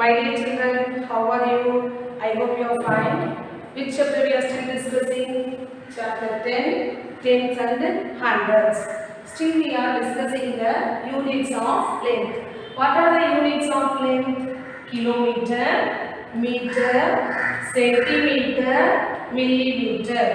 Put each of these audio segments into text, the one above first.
My dear children, how are you? I hope you are fine. Which chapter we are still discussing? Chapter 10, tens and hundreds. Still we are discussing the units of length. What are the units of length? Kilometer, meter, centimeter, millimeter.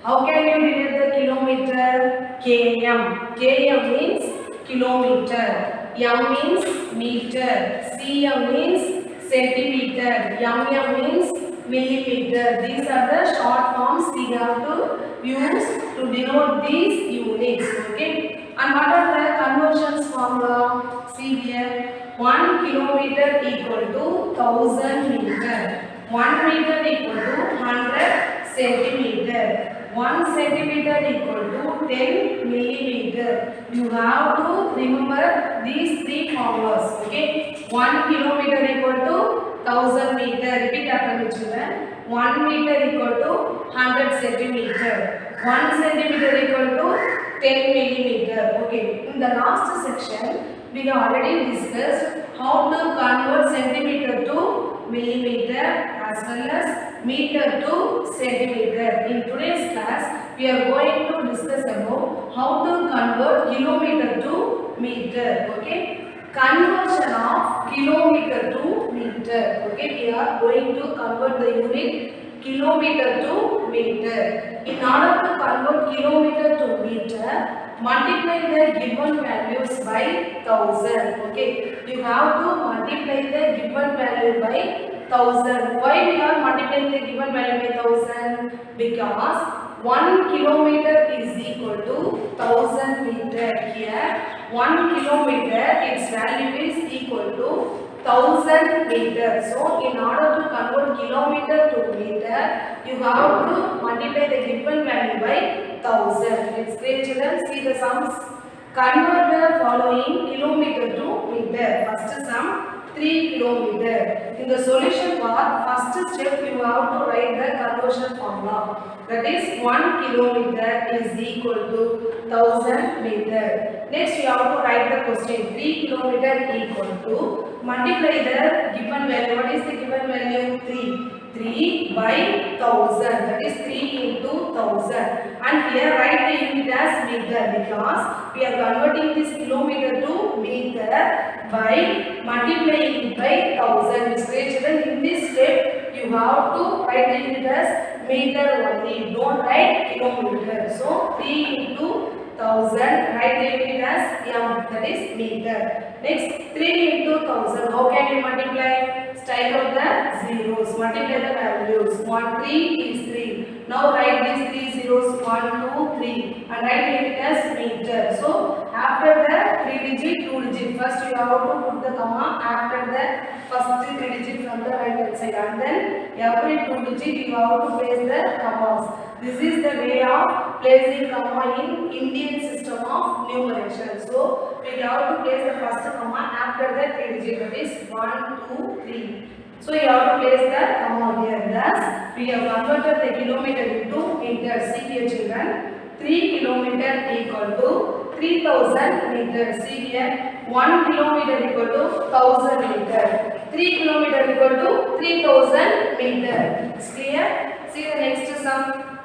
How can you denote the kilometer? km. km means kilometer. M means meter. Cm means centimeter. mm means millimeter. These are the short forms we have to use to denote these units. Okay. And what are the conversions formula? See here. 1 kilometer equal to 1000 meter. 1 meter equal to 100 centimeter. 1 centimeter equal to 10 millimeter. You have to remember these three formulas. Okay. 1 kilometer equal to 1000 meter. Repeat after me children. 1 meter equal to 100 centimeter. 1 centimeter equal to 10 millimeter. Okay. In the last section, we have already discussed how to convert centimeter to millimeter as well as meter to centimeter. In today's class, we are going to discuss about how to convert kilometer to meter. Okay. Conversion of kilometer to meter. Okay. We are going to convert the unit kilometer to meter. In order to convert kilometer to meter, multiply the given values by 1000. Okay. You have to multiply the given value by 1000. Why we are multiplying the given value by 1000? Because 1 kilometer is equal to 1000 meter. Here 1 kilometer its value is equal to 1000 meter. So in order to convert kilometer to meter, you have to multiply the given value by 1000. Let's great children, see the sums. Convert the following kilometer to meter. First sum 3 kilometer. In the solution part, first step you have to write the conversion formula. That is 1 kilometer is equal to 1000 meter. Next you have to write the question. 3 kilometer equal to multiply the given value. What is the given value? 3. 3 by 1000. That is 3 into 1000. And here write the unit as meter because we are converting this kilometer to meter by multiplying it by 1000. It's great children. In this step, you have to write the unit as meter only. Don't write kilometer. So 3 into 1000. Write the unit as m. That is meter. Next 3 into 1000. How can you multiply? Strike out the zeros. Multiply the values. 1 3 is 3. Now write these 3 zeros. 1 2 3 and write the unit as meter. So after the 3 digit 2 digit, first you have to put the comma after the first 3 digit from the right hand side, and then every 2 digit you have to place the commas. This is the way of placing comma in Indian system of numeration. So we have to place the first comma after the 3 digit, that is 1 2 3. So you have to place the comma here. Thus we have converted the kilometer into meter. See here children. 3 kilometer equal to 3000 meter. See here. 1 kilometer equal to 1000 meter. 3 kilometer equal to 3000 meter. It's clear? See the next sum.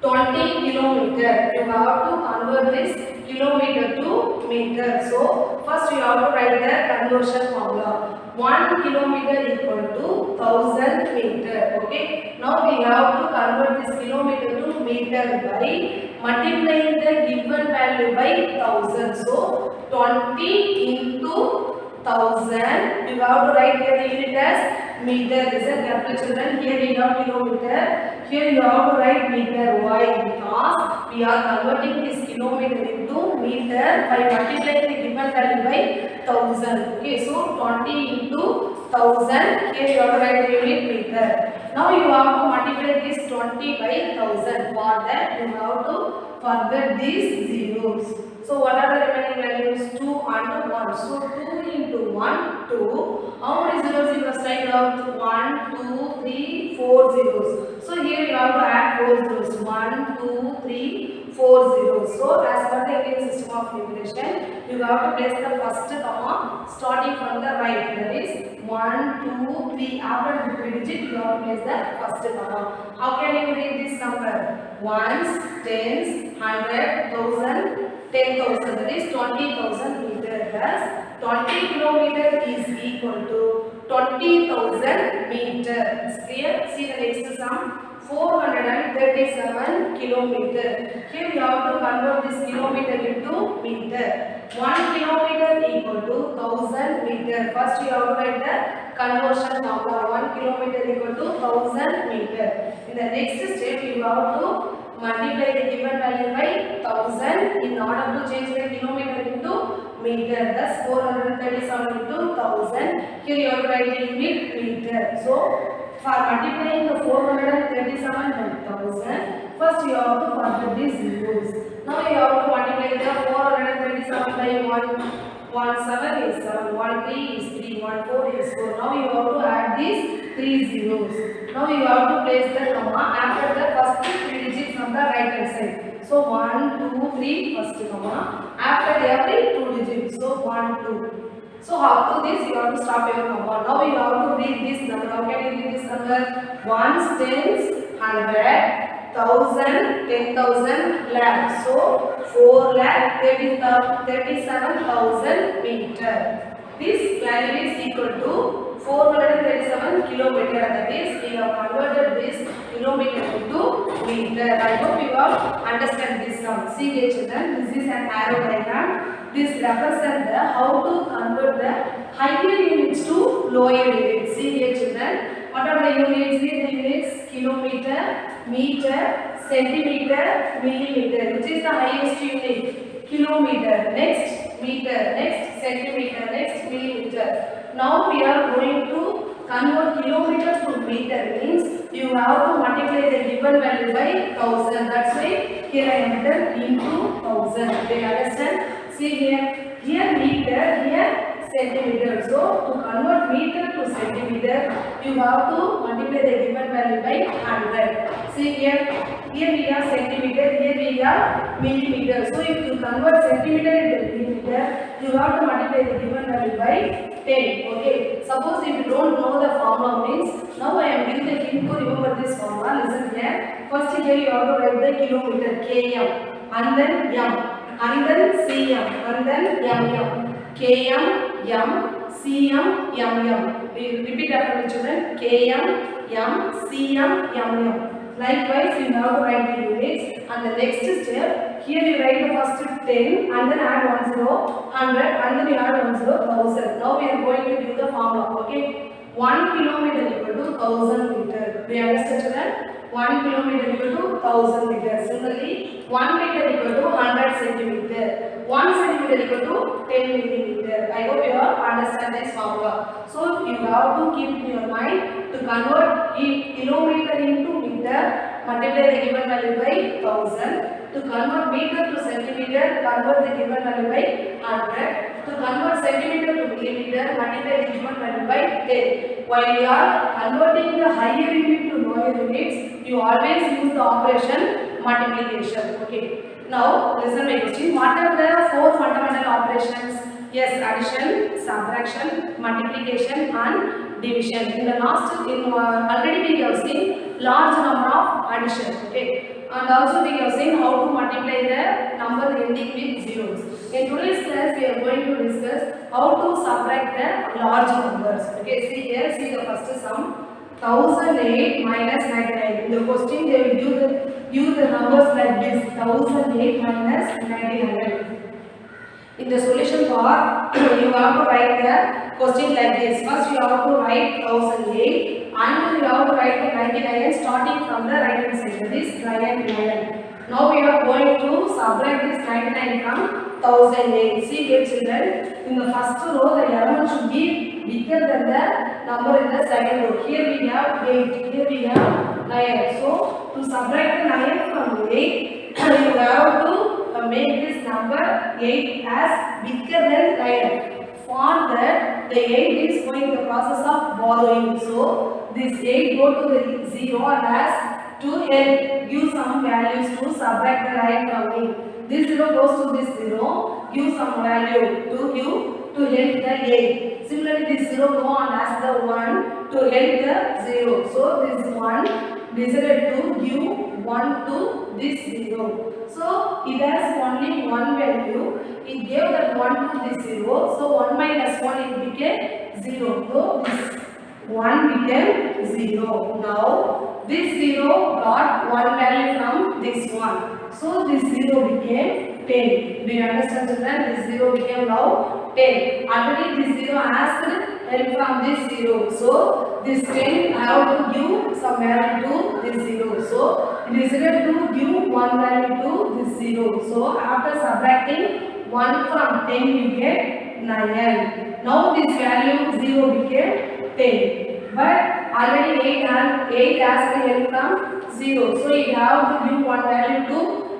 20 kilometer. You have to convert this kilometer to meter. So first you have to write the conversion formula. 1 kilometer equal to 1000 meter. Okay. Now we have to convert this kilometer to meter by multiplying the given value by 1000. So 20 into 1000. You have to write here the unit as meter. Listen carefully children. Here we have kilometer. Here you have to write meter. Why? Because we are converting this kilometer into meter by multiplying the given value by 1000. Okay, so 20 into 1000. Here you have to write the unit meter. Now you have to multiply this 20 by 1000. For that you have to forget these zeros. So what are the remaining values? 2 and 1. So 2 into 1, 2. How many zeros you must write out? 1, 2, 3, 4 zeros. So here you have to add 4 zeros. 1, 2, 3, 4 zeros. So as per the Indian system of numeration, you have to place the first comma starting from the right. That is 1, 2, 3. After the 3 digit, you have to place the first comma. How can you read this number? Ones, tens, 100, 1000, 10,000. That is 20,000 meter. Thus 20 kilometer is equal to 20,000 meter. It's clear? See the next sum. 437 kilometer. Here you have to convert this kilometer into meter. 1 kilometer equal to 1000 meter. First you have to write the conversion formula. 1 kilometer equal to 1000 meter. In the next step you have to multiply the given value by 1000 in order to change the kilometer into meter. Thus 437 into 1000. Here you have to write the unit meter. So for multiplying the 437 by 1000, first you have to forget these zeros. Now you have to multiply the 437 by 17 is 7, 13 is 3, 14 is 4. Now you have to add these 3 zeros. Now you have to place the comma after the first 3 digits from the right hand side. So 1, 2, 3 first comma. After every 2 digits. So 1, 2. So after this you have to stop your comma. Now you have to read this number. How can you read this number? Ones, tens, 100, 1000, 10,000, lakh. So 4 lakh 37,000 meter. This value is equal to 437 kilometer. That is, we have converted this kilometer into meter. I hope you have understand this sum. See here children, this is an arrow diagram. This represents the how to convert the higher units to lower units. See here children, what are the units? Here the units kilometer, meter, centimeter, millimeter. Which is the highest unit? Kilometer. Next meter. Next centimeter. Next millimeter. Now we are going to convert kilometer to meter. Means you have to multiply the given value by 1000. That's why here I am written into 1000. Do you understand? See here, here meter, here centimeter. So to convert meter to centimeter, you have to multiply the given value by 100. See here we have centimeter, here we have millimeter. So if you convert centimeter into millimeter, you have to multiply the given value by 10. Okay. Suppose if you don't know the formula means, now I am giving the hint to remember this formula. Listen here. First here you have to write the kilometer km and then m. And then cm and then mm. Km, m, cm, mm. Repeat after me children. Km, m, cm, mm. Likewise, you have to write the units. And the next step, here you write the first 10 and then add 1 0, 100 and then you add 1 0, 1000. Now we are going to give the formula. Okay. 1 kilometer equal to 1000 meter. Do you understand children? 1 kilometer equal to 1000 meter. Similarly, 1 meter equal to 100 centimeter. 1 centimeter equal to 10 millimeter. I hope you all understand this formula. So you have to keep in your mind to convert kilometer into meter. Multiply the given value by 1000. To convert meter to centimeter, convert the given value by 100. To convert centimeter to millimeter, multiply the given value by 10. While you are converting the higher unit to lower units, you always use the operation multiplication. Okay. Now, listen my question. What are the 4 fundamental operations? Yes, addition, subtraction, multiplication and division. In the last, already we have seen large number of addition. Okay. And also we have seen how to multiply the number ending with zeros. In today's class, we are going to discuss how to subtract the large numbers. Okay, see here, see the first sum. 1008 minus 99. In the question, they will use the numbers like this. 1008 minus 99. In the solution part, you have to write the question like this. First, you have to write 1008 and you have to write the 99 starting from the right hand side. That is 99. Now we are going to subtract this 99 from 1008. See here children, in the first row the element should be bigger than the number in the second row. Here we have 8, here we have 9. So to subtract the 9 from 8, you have to make this number 8 as bigger than 9. For that, the 8 is going the process of borrowing. So this 8 go to the 0 and ask to help give some values to subtract the 9 from it. This 0 goes to this 0, give some value to help the 8. Similarly, this 0 go and ask the 1 to help the 0. So this 1 decided to give 1 to this 0. So it has only one value. It gave that 1 to this 0. So 1 minus 1 it became 0. So this 1 became 0. Now this 0 got one value from this 1. So this 0 became 10. Do you understand, children? This 0 became now 10. Already this 0 asked help from this 0. So this 10 I have to give some value to this 0. So it is decided to give one value to this 0. So after subtracting 1 from 10 you get 9. Now this value 0 became 10. But already 8 asked help from 0. So you have to give one value to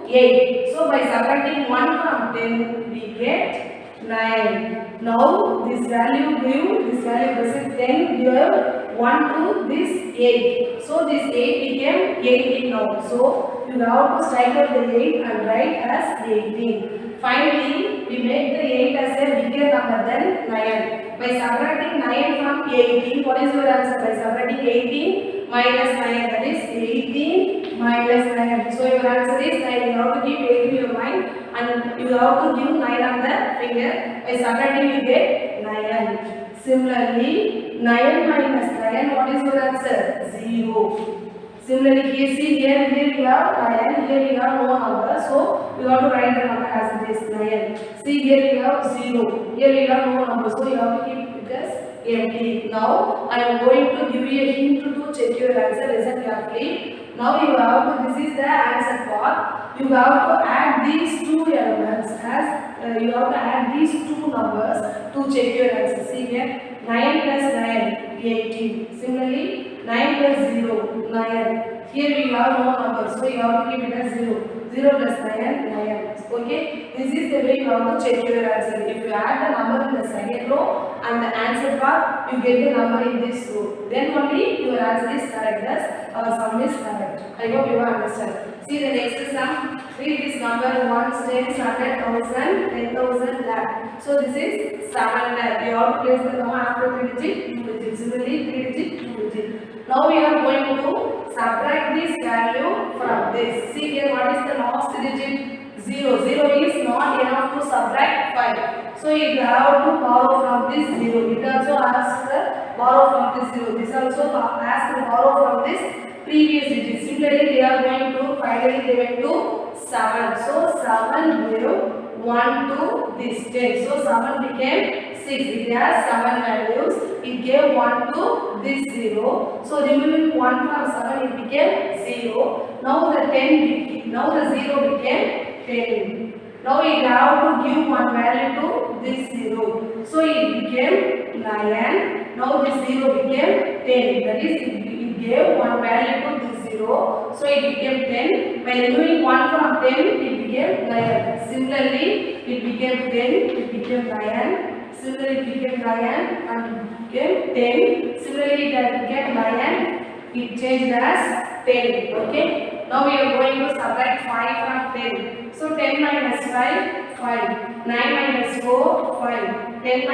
8. So by subtracting 1 from 10 we get 9. Now this value present 10 here 1 to this 8. So this 8 became 18 now. So you have to strike out the 8 and write as 18. Finally, we make the 8 as a bigger number than 9. By subtracting 9 from 18, what is your answer? By subtracting 18 minus 9, that is 18 minus 9. So your answer is 9. You have to keep 8 in your mind and you have to give 9 on the finger. By subtracting you get 9. Similarly, 9 minus 9, what is your answer? 0. Similarly, here you have 9, here you have no number, so you have to write the number as it is 9. See, here you have 0, here you have no number, so you have to keep it as empty. Now, I am going to give you a hint to check your answer. Listen carefully. Now you have to, this is the answer part. You have to add these two elements as you have to add these two numbers to check your answer. See here, 9 plus 9, 18. Similarly, 9 plus 0, 9. Here we have no number, so you have to keep it as 0. 0 plus 9, 9. Okay, this is the way you have to check your answer. If you add the number in the second row and the answer part, you get the number in this row. Then only your answer is correct, thus our sum is correct. I hope you understand. See the next sum. Read this number 1, 10, 100,000, 10,000 lakh. So this is 7 lakh. You have to place the comma after 3 digit, 2 digit. Similarly, 3 digit, 2 digit. Now we are going to subtract this value from this. See here, what is the last digit? 0. 0 is not enough to subtract 5. So you have to borrow from this 0. It also asks to borrow from this 0. This also asks to borrow from this previous digit. Similarly, they are going to finally they went to 7. So 7 gave 1 to this 10. So 7 became 6. It has 7 values. It gave 1 to this 0. So removing 1 from 7, it became 0. Now the 0 became 10. Now we have to give one value to this 0. So it became 9. Now this 0 became 10. That is, it gave one value to this 0. So it became 10. By removing 1 from 10, it became 9. Similarly, it became 10. It became 9. Similarly, it became 9 and it became 10. Similarly, it became 9. It changed as 10. Okay. Now we are going to subtract 5 from 10. So 10 minus 5, 5. 9 minus 4, 5. 9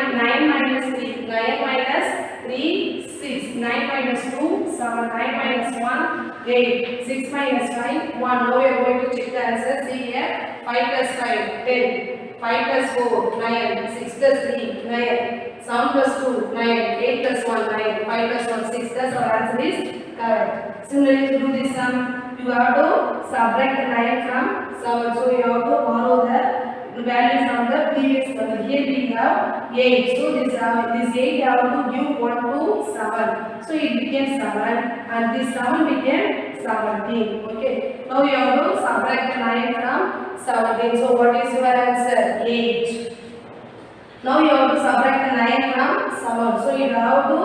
minus 3, 9 minus 3, 6. 9 minus 2, 7. 9 minus 1, 8. 6 minus 5, 1. Now we are going to check the answer. See here, 5 plus 5, 10. 5 plus 4, 9. 6 plus 3, 9. 7 plus 2, 9. 8 plus 1, 9. 5 plus 1, 6. Thus our answer is correct. Similarly, to do this sum, you have to subtract the 9 from 7. So you have to borrow the value from the previous number. Here we have 8. So this 8 you have to give 1 to 7. So it became 7 and this 7 became 17. Okay. Now you have to subtract the 9 from 17. So what is your answer? 8. Now you have to subtract the 9 from 7. So you have to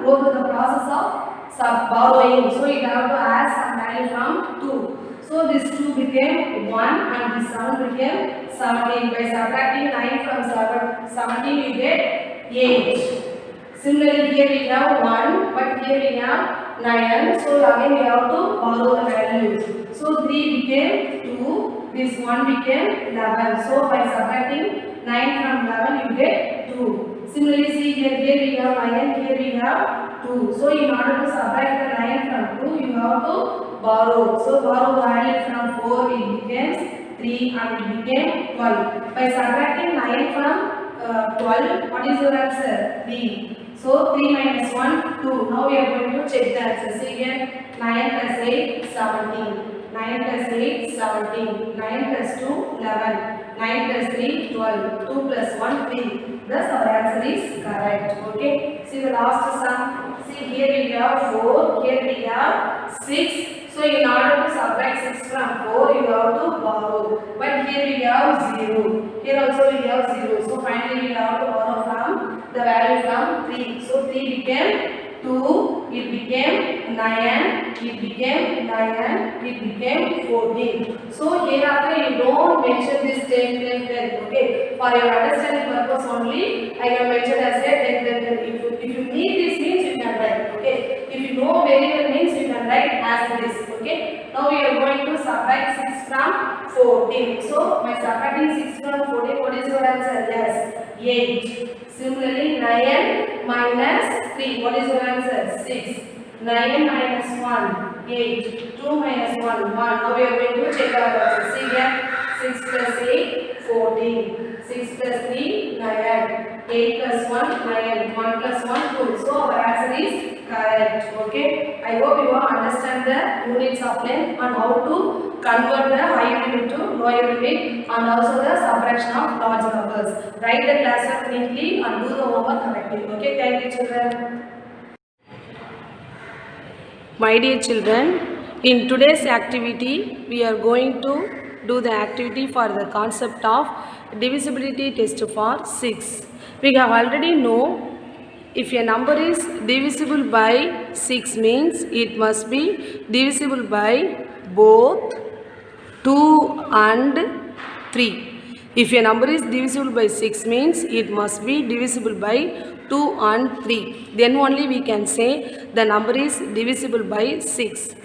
go to the process of borrowing. So you have to add some value from 2. So this 2 became 1 and this 7 became 17. By subtracting 9 from 17 you get 8. Similarly here we have 1 but here we have 9. So again we have to borrow the values. So 3 became 2. This 1 became 11. So by subtracting 9 from 11 you get 2. Similarly see here we have 9, here we have 2. So in order to subtract the 9 from 2 you have to borrow. So borrow value from 4 it becomes 3 and it became 12. By subtracting 9 from 12, what is your answer? 3. So 3 minus 1, 2. Now we are going to check the answer. See here 9 plus 8, 17. 9 plus 8, 17. 9 plus 2, 11. 9 plus 3, 12. 2 plus 1, 3. Thus our answer is correct. Okay. See the last sum. See here we have 4. Here we have 6. So in order to subtract 6 from 4, you have to borrow. But here we have 0. Here also we have 0. So finally we have to borrow from the value from 3. So 3 became 2, it became 9, it became 9, it became 14. So hereafter you don't mention this 10, 10, 10. Okay. For your understanding purpose only, I have mentioned as a 10, 10, 10. If you need this means you can write. Okay. If you know very well means you can write as this. Okay. Now we are going to subtract 6 from 14. So by subtracting 6 from 14, what is your answer? Yes, 8. Similarly, 9 minus 3. What is your answer? 6. 9 minus 1, 8. 2 minus 1, 1. Now we are going to check our answer. See here, 6 plus 8, 14. 6 plus 3, 9. 8 plus 1, 9. 1 plus 1, 2. So our answer is correct. Okay. I hope you all understand the units of length and how to convert the higher limit to lower limit and also the subtraction of large numbers. Write the class work neatly and do the homework correctly. Okay. Thank you, children. My dear children, in today's activity, we are going to do the activity for the concept of divisibility test for 6. We have already know if a number is divisible by 6 means it must be divisible by both 2 and 3. If a number is divisible by 6 means it must be divisible by 2 and 3. Then only we can say the number is divisible by 6.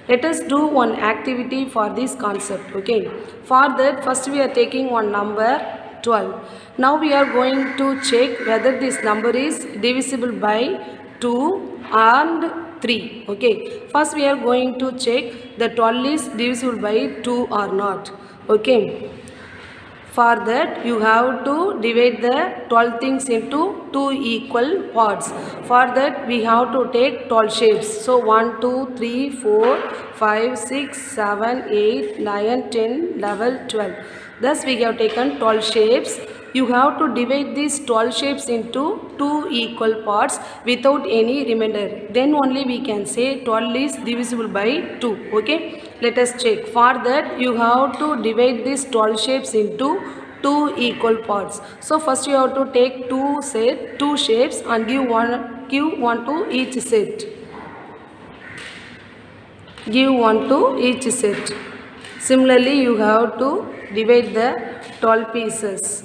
Let us do one activity for this concept. Okay. For that, first we are taking one number 12. Now we are going to check whether this number is divisible by 2 and 3. Okay. First we are going to check the 12 is divisible by 2 or not. Okay. For that you have to divide the 12 things into 2 equal parts. For that we have to take 12 shapes. So 1, 2, 3, 4, 5, 6, 7, 8, 9, 10, 11, 12. Thus we have taken 12 shapes. You have to divide these 12 shapes into 2 equal parts without any remainder. Then only we can say 12 is divisible by 2. Okay. Let us check. For that you have to divide these 12 shapes into 2 equal parts. So first you have to take two shapes and give one to each set. Give one to each set. Similarly you have to divide the 12 pieces.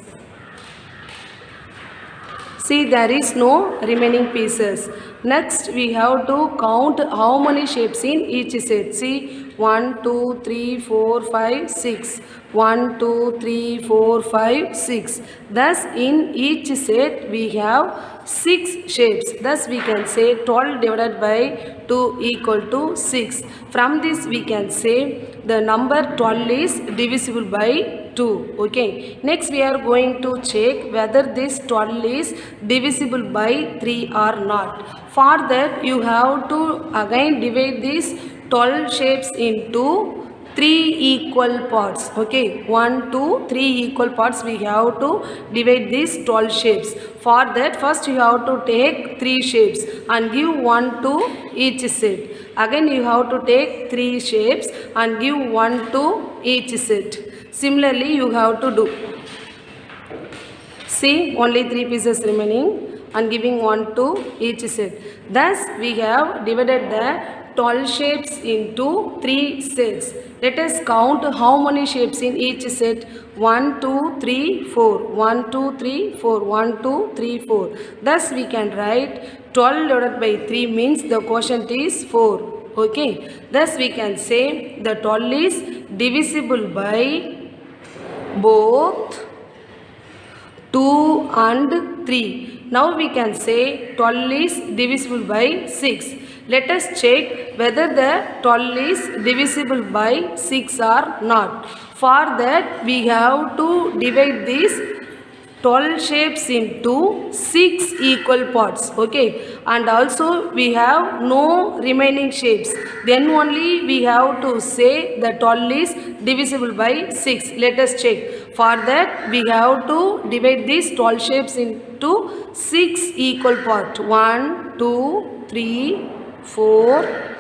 See, there is no remaining pieces. Next we have to count how many shapes in each set. See, 1, 2, 3, 4, 5, 6. 1, 2, 3, 4, 5, 6. Thus in each set we have 6 shapes. Thus we can say 12 divided by 2 equal to 6. From this we can say the number 12 is divisible by 2. Okay. Next we are going to check whether this 12 is divisible by 3 or not. For that you have to again divide these 12 shapes into 3 equal parts. Okay. 1, 2, 3 equal parts we have to divide these 12 shapes. For that first you have to take 3 shapes and give 1 to each set. Again you have to take 3 shapes and give 1 to each set. Similarly you have to do. See, only 3 pieces remaining and giving 1 to each set. Thus we have divided the 12 shapes into 3 sets. Let us count how many shapes in each set. 1, 2, 3, 4. 1, 2, 3, 4. 1, 2, 3, 4. Thus we can write 12 divided by 3 means the quotient is 4. Okay. Thus we can say the 12 is divisible by both 2 and 3. Now we can say 12 is divisible by 6. Let us check whether the 12 is divisible by 6 or not. For that we have to divide these 12 shapes into 6 equal parts. Okay, and also we have no remaining shapes. Then only we have to say the 12 is divisible by 6. Let us check. For that we have to divide these 12 shapes into 6 equal parts. 1, 2, 3, 4,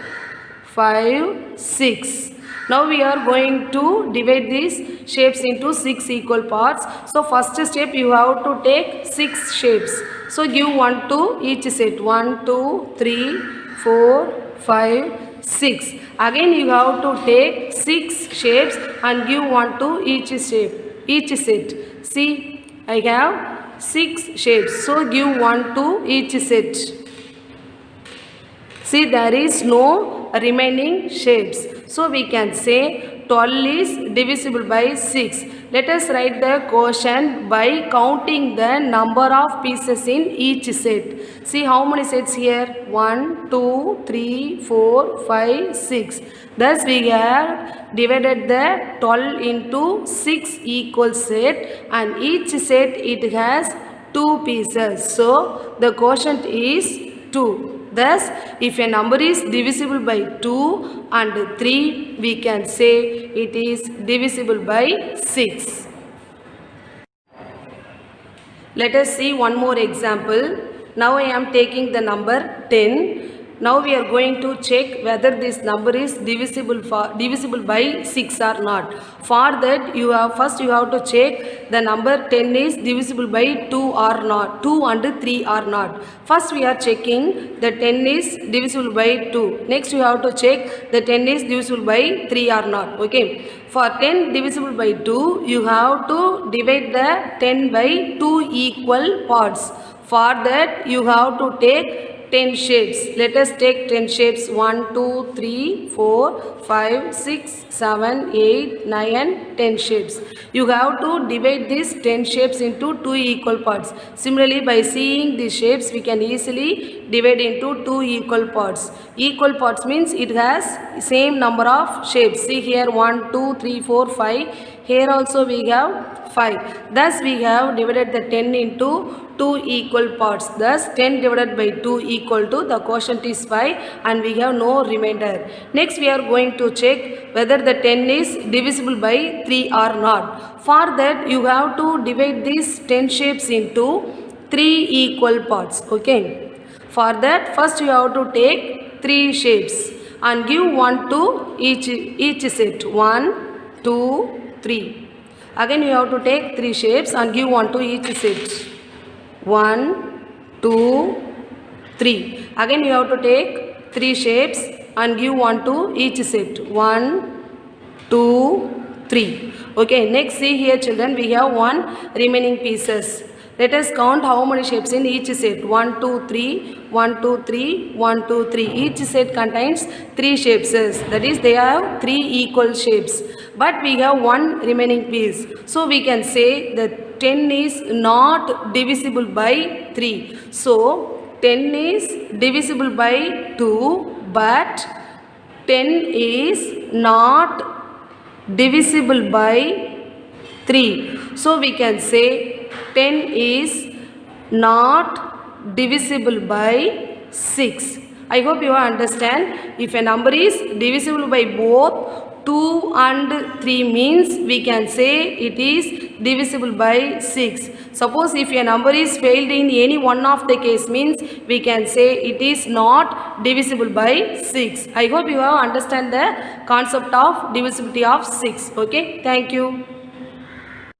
5, 6. Now we are going to divide these shapes into 6 equal parts. So first step you have to take 6 shapes. So give 1 to each set. 1, 2, 3, 4, 5, 6. Again you have to take 6 shapes and give 1 to each shape, each set. See, I have 6 shapes. So give 1 to each set. See, there is no remaining shapes. So we can say 12 is divisible by 6. Let us write the quotient by counting the number of pieces in each set. See how many sets here? 1, 2, 3, 4, 5, 6. Thus we have divided the 12 into 6 equal set, and each set it has 2 pieces. So the quotient is 2. Thus, if a number is divisible by 2 and 3, we can say it is divisible by 6. Let us see one more example. Now I am taking the number 10. Now we are going to check whether this number is divisible by 6 or not. For that first you have to check the number 10 is divisible by 2 or not, 2 and 3 or not. First we are checking the 10 is divisible by 2. Next you have to check the 10 is divisible by 3 or not. Okay. For 10 divisible by 2, you have to divide the 10 by 2 equal parts. For that you have to take 10 shapes. Let us take 10 shapes. 1, 2, 3, 4, 5, 6, 7, 8, 9, 10 shapes. You have to divide these 10 shapes into 2 equal parts. Similarly, by seeing these shapes, we can easily divide into 2 equal parts. Equal parts means it has same number of shapes. See here 1, 2, 3, 4, 5. Here also we have 5. Thus we have divided the 10 into 2 equal parts. Thus 10 divided by 2 equal to the quotient is 5, and we have no remainder. Next we are going to check whether the 10 is divisible by 3 or not. For that you have to divide these 10 shapes into 3 equal parts. Okay. For that first you have to take 3 shapes and give 1 to each set. 1, 2, 3. Again you have to take 3 shapes and give 1 to each set. 1, 2, 3. Again you have to take 3 shapes and give 1 to each set. 1, 2, 3. Okay, next see here children, we have 1 remaining pieces. Let us count how many shapes in each set. 1, 2, 3, 1, 2, 3, 1, 2, 3. Each set contains 3 shapes. That is, they have 3 equal shapes. But we have 1 remaining piece. So we can say that 10 is not divisible by 3. So 10 is divisible by 2, but 10 is not divisible by 3. So we can say 10 is not divisible by 6. I hope you understand. If a number is divisible by both 2 and 3 means we can say it is divisible by 6. Suppose if a number is failed in any one of the case means we can say it is not divisible by 6. I hope you have understand the concept of divisibility of 6. Okay, thank you.